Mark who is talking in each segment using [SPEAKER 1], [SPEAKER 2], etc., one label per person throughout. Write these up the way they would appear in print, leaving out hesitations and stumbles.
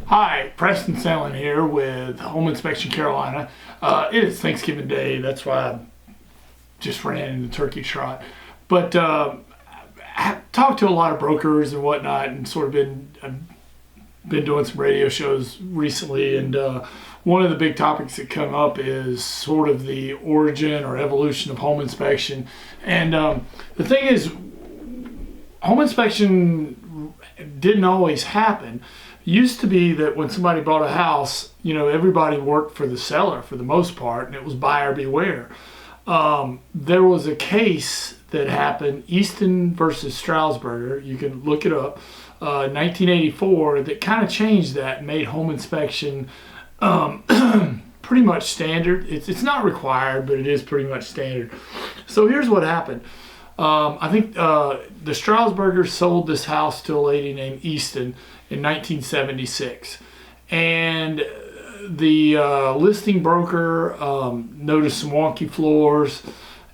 [SPEAKER 1] Hi, Preston Sellen here with Home Inspection Carolina. It is Thanksgiving Day, that's why I just ran in the turkey trot. But I've talked to a lot of brokers and whatnot, and sort of been doing some radio shows recently, and one of the big topics that come up is sort of the origin or evolution of home inspection. And the thing is, home inspection didn't always happen. It used to be that when somebody bought a house, everybody worked for the seller for the most part, and it was buyer beware. There was a case that happened, Easton versus Strasburger, you can look it up, 1984, that kind of changed that and made home inspection pretty much standard. It's not required, but it is pretty much standard. So here's what happened. I think the Strasburgers sold this house to a lady named Easton in 1976, and the listing broker noticed some wonky floors,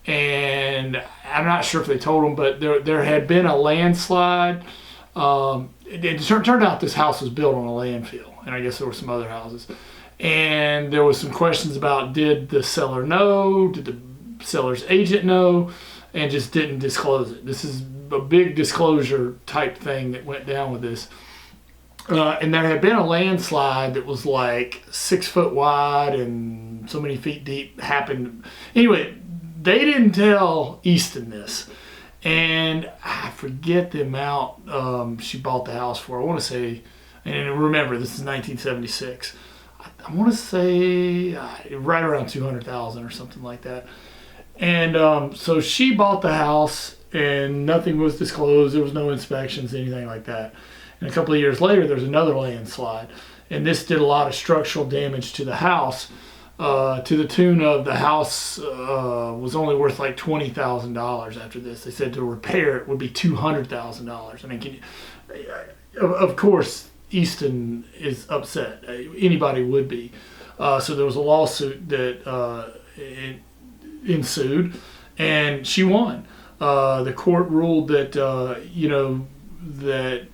[SPEAKER 1] and I'm not sure if they told him, but there had been a landslide. It turned out this house was built on a landfill, and I guess there were some other houses, and there was some questions about, did the seller know, did the seller's agent know, and just didn't disclose it. This is a big disclosure type thing that went down with this. And there had been a landslide that was like 6 foot wide and so many feet deep happened. Anyway, they didn't tell Easton this. And I forget the amount she bought the house for. I want to say, and remember, this is 1976. I want to say right around $200,000 or something like that. And so she bought the house and nothing was disclosed. There was no inspections, anything like that. And a couple of years later, there's another landslide. And this did a lot of structural damage to the house, to the tune of the house was only worth like $20,000 after this. They said to repair it would be $200,000. I mean, of course, Easton is upset. Anybody would be. So there was a lawsuit that ensued, and she won. The court ruled that that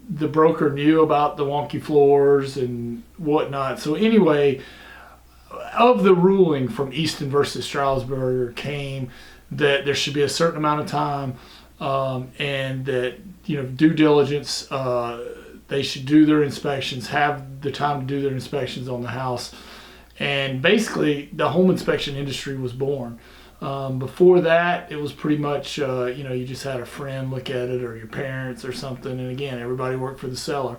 [SPEAKER 1] the broker knew about the wonky floors and whatnot. So anyway, of the ruling from Easton versus Strasburger came that there should be a certain amount of time, and that due diligence. They should do their inspections, have the time to do their inspections on the house. And basically, the home inspection industry was born. Before that, it was pretty much, you just had a friend look at it or your parents or something. And again, everybody worked for the seller.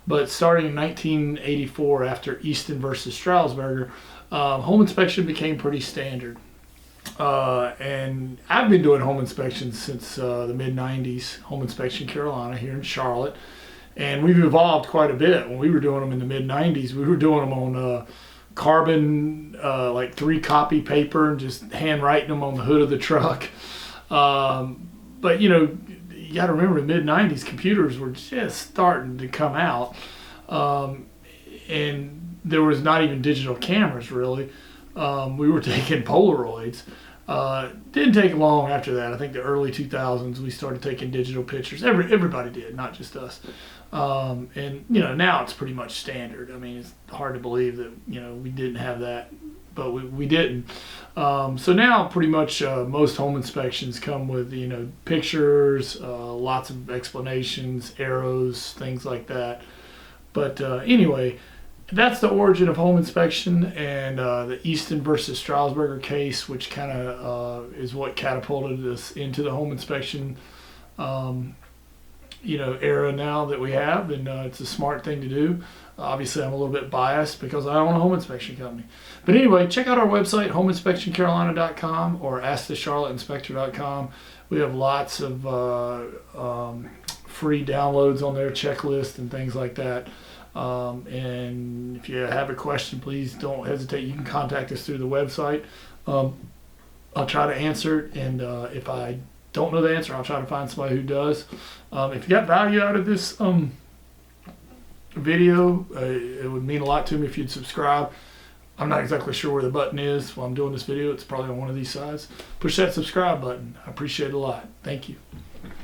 [SPEAKER 1] But starting in 1984, after Easton versus Strasburger, home inspection became pretty standard. And I've been doing home inspections since the mid-90s, Home Inspection Carolina here in Charlotte. And we've evolved quite a bit. When we were doing them in the mid-90s, we were doing them on carbon, like 3-copy paper, and just handwriting them on the hood of the truck. But you got to remember, in the mid-90s, computers were just starting to come out. And there was not even digital cameras, really. We were taking Polaroids. Didn't take long after that. I think the early 2000s, we started taking digital pictures. Everybody did, not just us. And now it's pretty much standard. I mean, it's hard to believe that we didn't have that, but we didn't. So now pretty much most home inspections come with pictures, lots of explanations, arrows, things like that. But anyway, that's the origin of home inspection, and the Easton versus Strasburger case, which kind of is what catapulted us into the home inspection era now that we have, and it's a smart thing to do. Obviously, I'm a little bit biased because I own a home inspection company. But anyway, check out our website, homeinspectioncarolina.com or askthecharlotteinspector.com. We have lots of free downloads on their checklist and things like that. And if you have a question, please don't hesitate. You can contact us through the website. I'll try to answer it, and if I don't know the answer, I'll try to find somebody who does. If you got value out of this video, it would mean a lot to me if you'd subscribe. I'm not exactly sure where the button is while I'm doing this video. It's probably on one of these sides. Push that subscribe button. I appreciate it a lot. Thank you.